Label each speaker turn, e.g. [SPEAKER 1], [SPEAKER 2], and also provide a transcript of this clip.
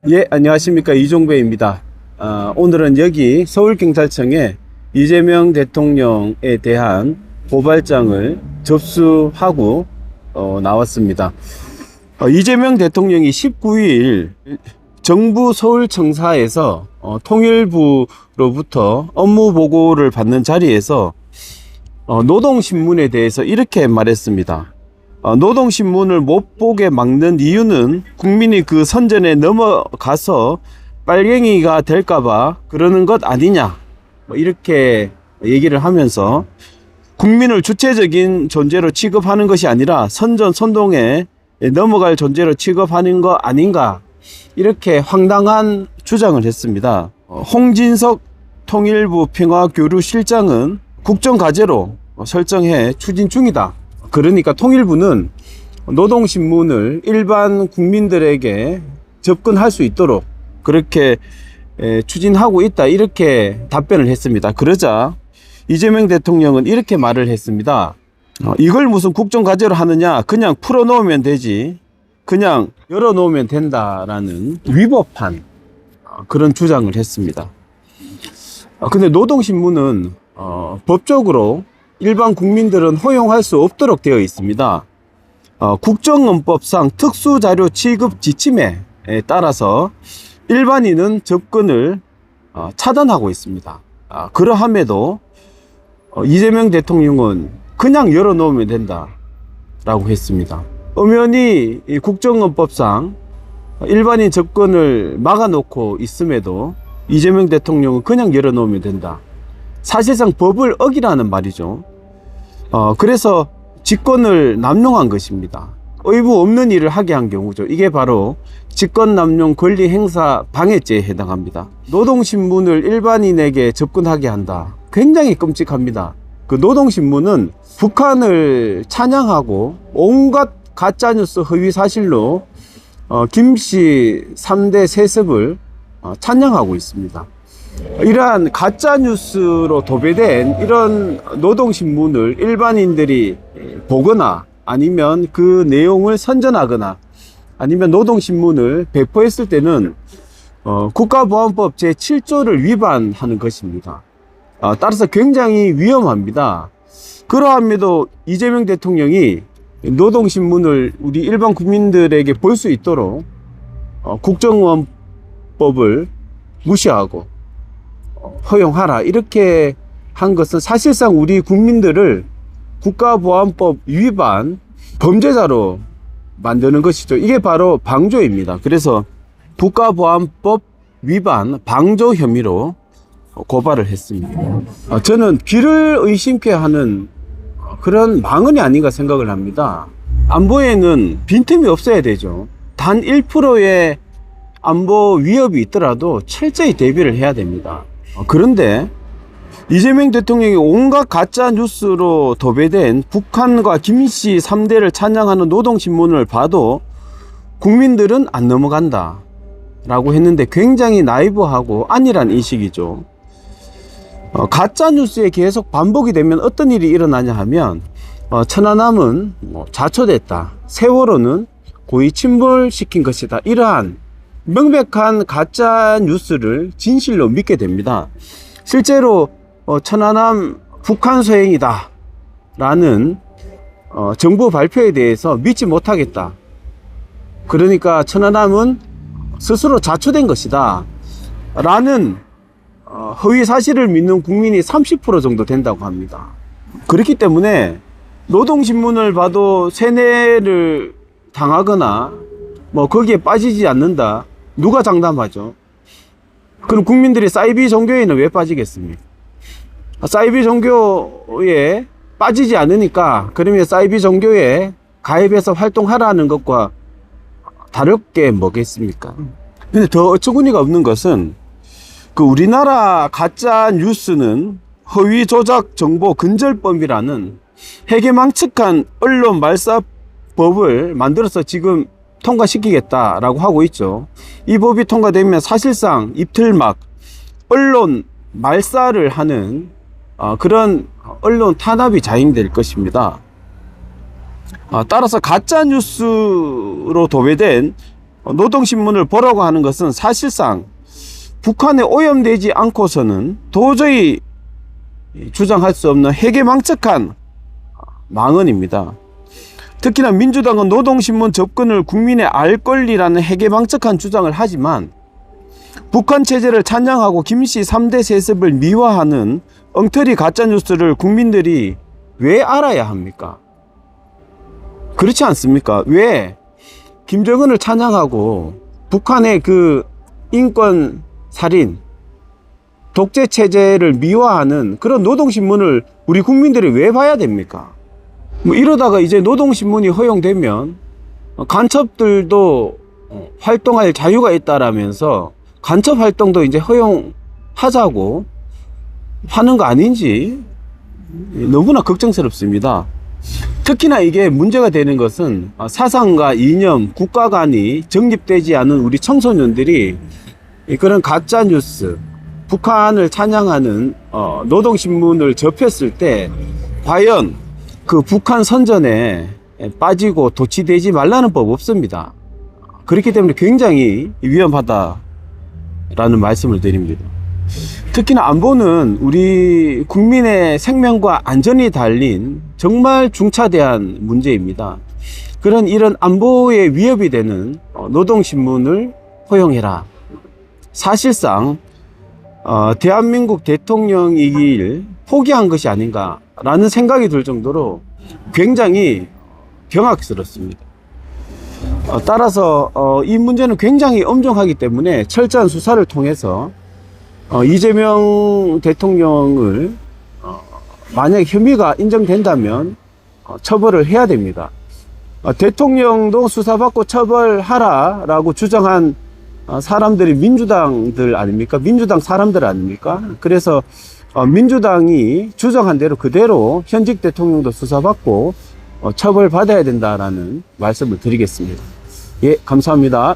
[SPEAKER 1] 예, 안녕하십니까. 이종배입니다. 오늘은 여기 서울경찰청에 이재명 대통령에 대한 고발장을 접수하고 나왔습니다. 이재명 대통령이 19일 정부 서울청사에서 통일부로부터 업무 보고를 받는 자리에서 노동신문에 대해서 이렇게 말했습니다. 노동신문을 못 보게 막는 이유는 국민이 그 선전에 넘어가서 빨갱이가 될까봐 그러는 것 아니냐, 이렇게 얘기를 하면서 국민을 주체적인 존재로 취급하는 것이 아니라 선전 선동에 넘어갈 존재로 취급하는 거 아닌가, 이렇게 황당한 주장을 했습니다. 홍진석 통일부 평화교류실장은 국정과제로 설정해 추진 중이다. 그러니까 통일부는 노동신문을 일반 국민들에게 접근할 수 있도록 그렇게 추진하고 있다, 이렇게 답변을 했습니다. 그러자 이재명 대통령은 이렇게 말을 했습니다. 이걸 무슨 국정과제로 하느냐, 그냥 풀어놓으면 되지, 그냥 열어놓으면 된다라는 위법한 그런 주장을 했습니다. 근데 노동신문은 법적으로 일반 국민들은 허용할 수 없도록 되어 있습니다. 국정원법상 특수자료 취급 지침에 따라서 일반인은 접근을 차단하고 있습니다. 그러함에도 이재명 대통령은 그냥 열어놓으면 된다라고 했습니다. 엄연히 국정원법상 일반인 접근을 막아놓고 있음에도 이재명 대통령은 그냥 열어놓으면 된다. 사실상 법을 어기라는 말이죠. 그래서 직권을 남용한 것입니다. 의무 없는 일을 하게 한 경우죠. 이게 바로 직권남용 권리행사 방해죄에 해당합니다. 노동신문을 일반인에게 접근하게 한다. 굉장히 끔찍합니다. 그 노동신문은 북한을 찬양하고 온갖 가짜뉴스 허위사실로 김씨 3대 세습을 찬양하고 있습니다. 이러한 가짜뉴스로 도배된 이런 노동신문을 일반인들이 보거나 아니면 그 내용을 선전하거나 아니면 노동신문을 배포했을 때는 국가보안법 제7조를 위반하는 것입니다. 따라서 굉장히 위험합니다. 그러함에도 이재명 대통령이 노동신문을 우리 일반 국민들에게 볼 수 있도록 국정원법을 무시하고 허용하라, 이렇게 한 것은 사실상 우리 국민들을 국가보안법 위반 범죄자로 만드는 것이죠. 이게 바로 방조입니다. 그래서 국가보안법 위반 방조 혐의로 고발을 했습니다. 저는 귀를 의심케 하는 그런 망언이 아닌가 생각을 합니다. 안보에는 빈틈이 없어야 되죠. 단 1%의 안보 위협이 있더라도 철저히 대비를 해야 됩니다. 그런데 이재명 대통령이 온갖 가짜 뉴스로 도배된 북한과 김씨 3대를 찬양하는 노동신문을 봐도 국민들은 안 넘어간다 라고 했는데 굉장히 나이브하고 안일한 인식이죠. 가짜 뉴스에 계속 반복이 되면 어떤 일이 일어나냐 하면 천안함은 자초됐다, 세월호는 고의 침몰시킨 것이다, 이러한 명백한 가짜 뉴스를 진실로 믿게 됩니다. 실제로 천안함 북한 소행이다 라는 정부 발표에 대해서 믿지 못하겠다, 그러니까 천안함은 스스로 자초된 것이다 라는 허위 사실을 믿는 국민이 30% 정도 된다고 합니다. 그렇기 때문에 노동신문을 봐도 세뇌를 당하거나 거기에 빠지지 않는다, 누가 장담하죠? 그럼 국민들이 사이비 종교에는 왜 빠지겠습니까? 사이비 종교에 빠지지 않으니까 그러면 사이비 종교에 가입해서 활동하라는 것과 다를 게 뭐겠습니까? 근데 더 어처구니가 없는 것은 그 우리나라 가짜 뉴스는 허위 조작 정보 근절법이라는 해괴망측한 언론 말사법을 만들어서 지금 통과시키겠다라고 하고 있죠. 이 법이 통과되면 사실상 이틀막 언론 말살을 하는 그런 언론 탄압이 자행될 것입니다. 따라서 가짜뉴스로 도배된 노동신문을 보라고 하는 것은 사실상 북한에 오염되지 않고서는 도저히 주장할 수 없는 해괴망측한 망언입니다. 특히나 민주당은 노동신문 접근을 국민의 알 권리라는 해괴망측한 주장을 하지만 북한 체제를 찬양하고 김씨 3대 세습을 미화하는 엉터리 가짜뉴스를 국민들이 왜 알아야 합니까? 그렇지 않습니까? 왜 김정은을 찬양하고 북한의 그 인권 살인, 독재 체제를 미화하는 그런 노동신문을 우리 국민들이 왜 봐야 됩니까? 뭐 이러다가 이제 노동신문이 허용되면 간첩들도 활동할 자유가 있다라면서 간첩 활동도 이제 허용하자고 하는 거 아닌지 너무나 걱정스럽습니다. 특히나 이게 문제가 되는 것은 사상과 이념, 국가관이 정립되지 않은 우리 청소년들이 그런 가짜뉴스, 북한을 찬양하는 노동신문을 접했을 때 과연 그 북한 선전에 빠지고 도취되지 말라는 법 없습니다. 그렇기 때문에 굉장히 위험하다라는 말씀을 드립니다. 특히나 안보는 우리 국민의 생명과 안전이 달린 정말 중차대한 문제입니다. 이런 안보에 위협이 되는 노동신문을 허용해라. 사실상 대한민국 대통령이길 포기한 것이 아닌가라는 생각이 들 정도로 굉장히 경악스럽습니다. 따라서 이 문제는 굉장히 엄중하기 때문에 철저한 수사를 통해서 이재명 대통령을 만약 혐의가 인정된다면 처벌을 해야 됩니다. 대통령도 수사받고 처벌하라라고 주장한 사람들이 민주당들 아닙니까? 민주당 사람들 아닙니까? 그래서 민주당이 주장한 대로 그대로 현직 대통령도 수사받고 처벌받아야 된다라는 말씀을 드리겠습니다. 예, 감사합니다.